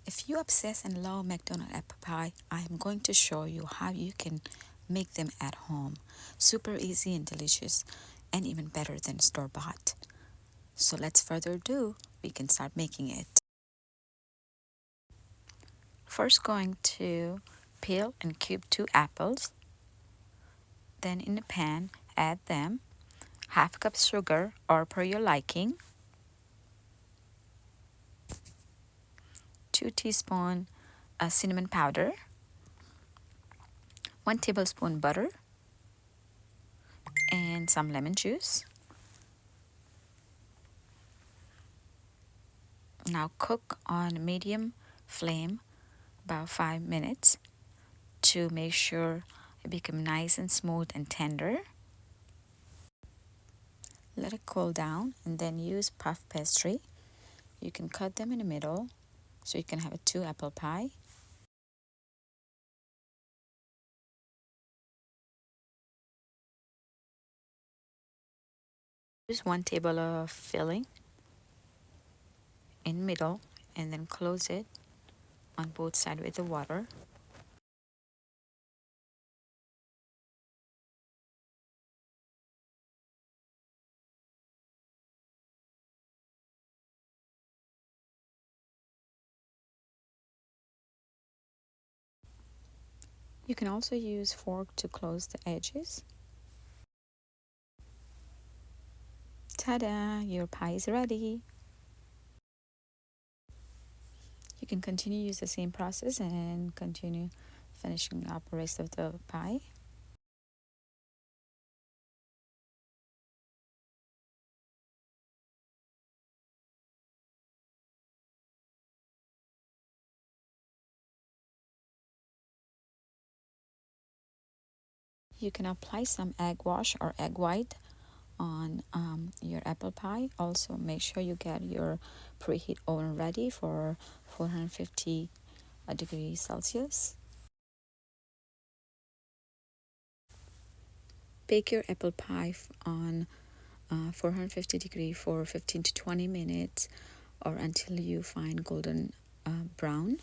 If you obsess and love McDonald's apple pie, I am going to show you how you can make them at home. Super easy and delicious, and even better than store-bought. So let's further ado, we can start making it. First going to peel and cube 2 apples. Then in a pan, add them half cup sugar or per your liking, 2 teaspoon cinnamon powder, 1 tablespoon butter, and some lemon juice. Now cook on medium flame about 5 minutes to make sure it become nice and smooth and tender. Let it cool down and then use puff pastry. You can cut them in the middle so you can have a 2 apple pie. Use 1 table of filling in middle and then close it on both sides with the water. You can also use fork to close the edges. Ta-da! Your pie is ready. You can continue use the same process and continue finishing up the rest of the pie. You can apply some egg wash or egg white on your apple pie. Also make sure you get your preheat oven ready for 450 degrees Celsius. Bake your apple pie on 450 degree for 15 to 20 minutes or until you find golden brown.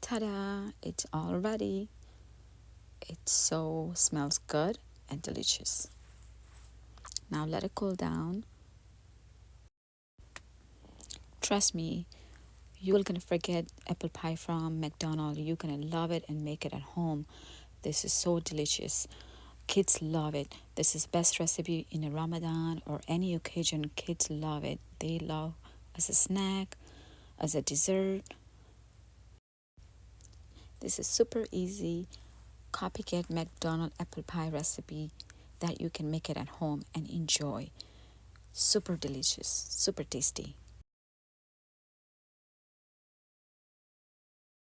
Ta-da! It's all ready. It so smells good and delicious. Now let it cool down. Trust me, you're gonna forget apple pie from McDonald's. You're gonna love it and make it at home. This is so delicious. Kids love it. This is best recipe in a Ramadan or any occasion. Kids love it. They love as a snack, as a dessert. This is super easy copycat McDonald's apple pie recipe that you can make it at home and enjoy. Super delicious, super tasty.